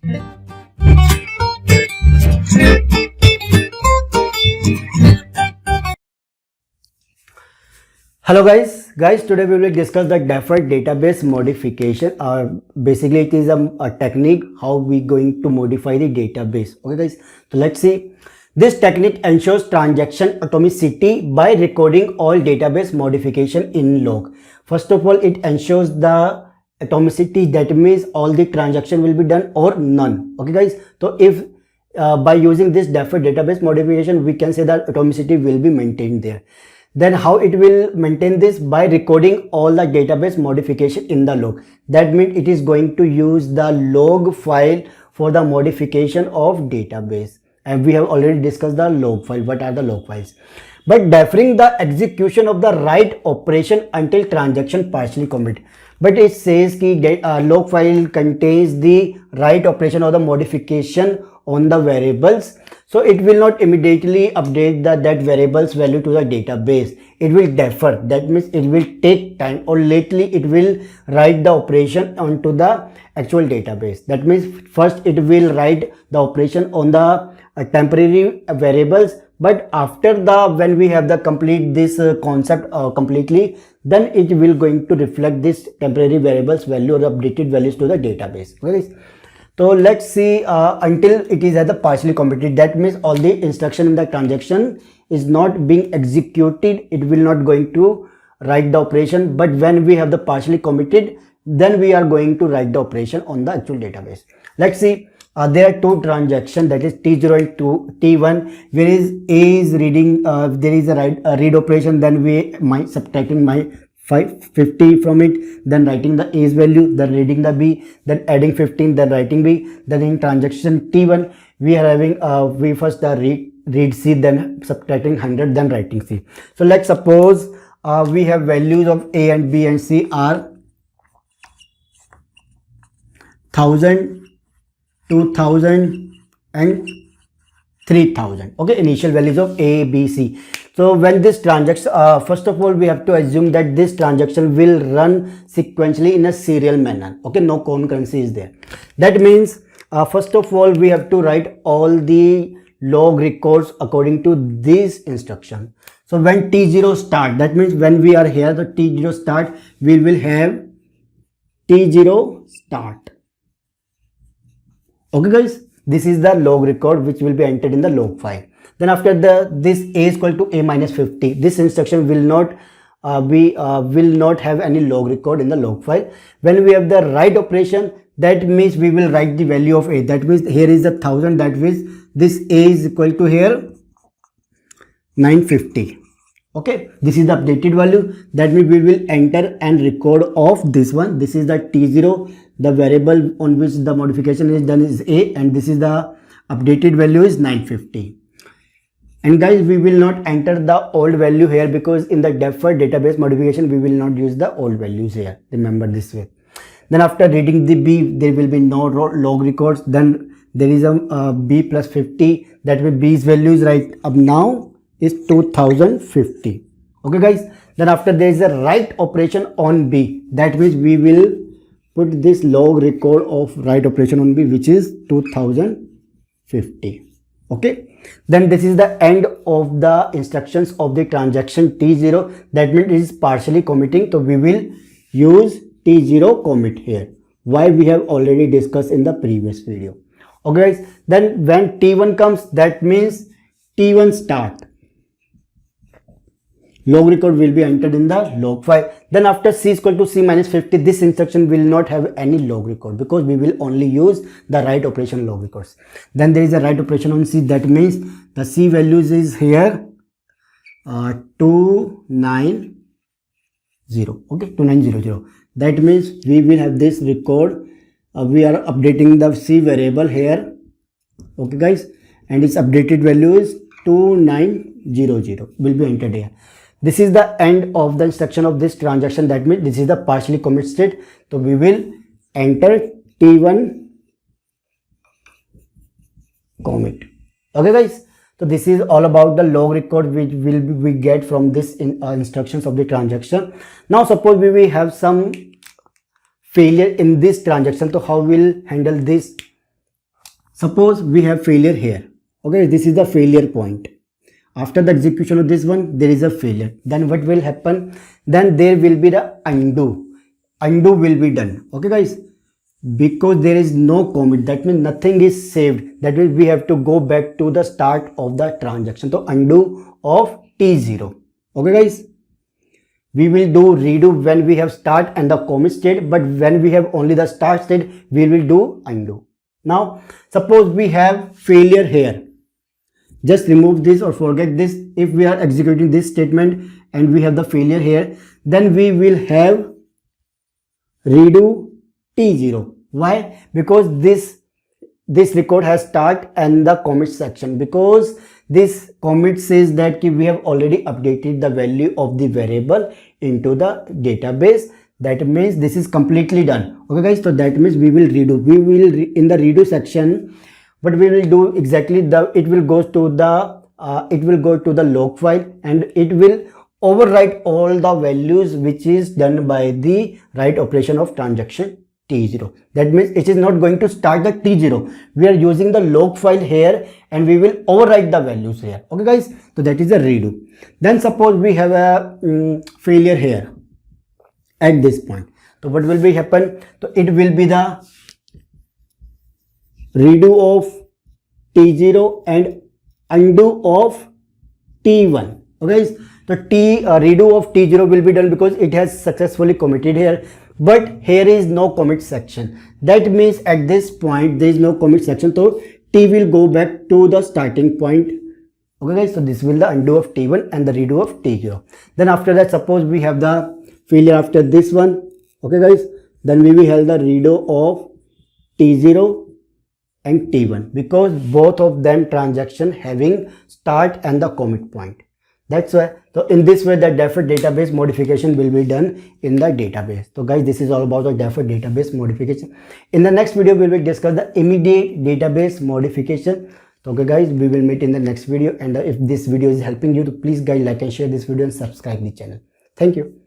Hello guys, today we will discuss the deferred database modification. Basically it is a technique how we going to modify the database. Okay guys, so let's see. This technique ensures transaction atomicity by recording all database modification in log. First of all, it ensures the atomicity, that means all the transaction will be done or none. Okay guys, so if by using this deferred database modification, we can say that atomicity will be maintained there. Then how it will maintain this? By recording all the database modification in the log. That means it is going to use the log file for the modification of database, and we have already discussed the log file. What are the log files? But deferring the execution of the write operation until transaction partially commit. But it says that log file contains the write operation or the modification on the variables, so it will not immediately update that variable's value to the database. It will defer. That means it will take time, or lately it will write the operation onto the actual database. That means first it will write the operation on the temporary variables, but after when we have the complete this concept completely, then it will going to reflect this temporary variables value or updated values to the database. Okay. So let's see until it is at the partially completed. That means all the instruction in the transaction is not being executed. It will not going to write the operation. But when we have the partially committed, then we are going to write the operation on the actual database. Let's see. There are two transactions, that is T0 and T1. Where is A is reading, there is a read operation, then we subtracting my 50 from it, then writing the A's value, then reading the B, then adding 15, then writing B. Then in transaction T1, we are having we first read C, then subtracting 100, then writing C. So let's suppose we have values of A and B and C are 1000, 2000 and 3000. Okay, initial values of A, B, C. So when this transaction, first of all, we have to assume that this transaction will run sequentially in a serial manner. Okay, no concurrency is there. That means first of all, we have to write all the log records according to this instruction. So when T0 start, that means when we are here, the T0 start, we will have T0 start. Okay guys, this is the log record which will be entered in the log file. Then after this A is equal to A minus 50, this instruction will not will not have any log record in the log file. When we have the write operation, that means we will write the value of A. That means here is 1000, that means this A is equal to here 950. Okay, this is the updated value. That means we will enter and record of this one. This is the T0, the variable on which the modification is done is A, and this is the updated value is 950. And guys, we will not enter the old value here, because in the deferred database modification we will not use the old values here. Remember this way. Then after reading the B, there will be no log records. Then there is a B plus 50. That means B's values right up now is 2050. Okay guys. Then after there is a write operation on B. That means we will put this log record of write operation on B, which is 2050. Okay. Then this is the end of the instructions of the transaction T0. That means it is partially committing. So we will use T0 commit here. Why we have already discussed in the previous video. Okay guys. Then when T1 comes, that means T1 start. Log record will be entered in the log file. Then after C is equal to C minus 50, this instruction will not have any log record, because we will only use the write operation log records. Then there is a write operation on C. That means the C values is here 290. Okay, 2900. That means we will have this record. We are updating the C variable here. Okay guys, and its updated value is 2900 will be entered here. This is the end of the instruction of this transaction. That means this is the partially commit state. So we will enter T1 commit. Okay guys, so this is all about the log record which we get from this instructions of the transaction. Now suppose we will have some failure in this transaction. So how we'll handle this? Suppose we have failure here. Okay, this is the failure point. After the execution of this one, there is a failure. Then what will happen? Then there will be the undo. Undo will be done. Okay guys, because there is no commit, that means nothing is saved. That means we have to go back to the start of the transaction. So undo of T0. Okay guys, we will do redo when we have start and the commit state, but when we have only the start state, we will do undo. Now suppose we have failure here. Just remove this or forget this. If we are executing this statement and we have the failure here, then we will have redo T0. Why? Because this record has start and the commit section, because this commit says that we have already updated the value of the variable into the database. That means this is completely done. Okay guys, so that means we will redo. We will in the redo section, what we will do exactly, it will go to the log file and it will overwrite all the values which is done by the write operation of transaction T0. That means it is not going to start the T0. We are using the log file here and we will overwrite the values here. Okay guys, so that is a redo. Then suppose we have a failure here at this point. So what will be happen? So it will be the redo of T0 and undo of T1. Okay, so redo of T0 will be done because it has successfully committed here, but here is no commit section. That means at this point there is no commit section, so T will go back to the starting point. Okay guys, so this will the undo of T1 and the redo of T0. Then after that, suppose we have the failure after this one. Okay guys, then we will have the redo of T0 and T1 because both of them transaction having start and the commit point. That's why, so in this way the deferred database modification will be done in the database. So guys, this is all about the deferred database modification. In the next video we will discuss the immediate database modification. So okay guys, we will meet in the next video, and if this video is helping you, to please guys like and share this video and subscribe the channel. Thank you.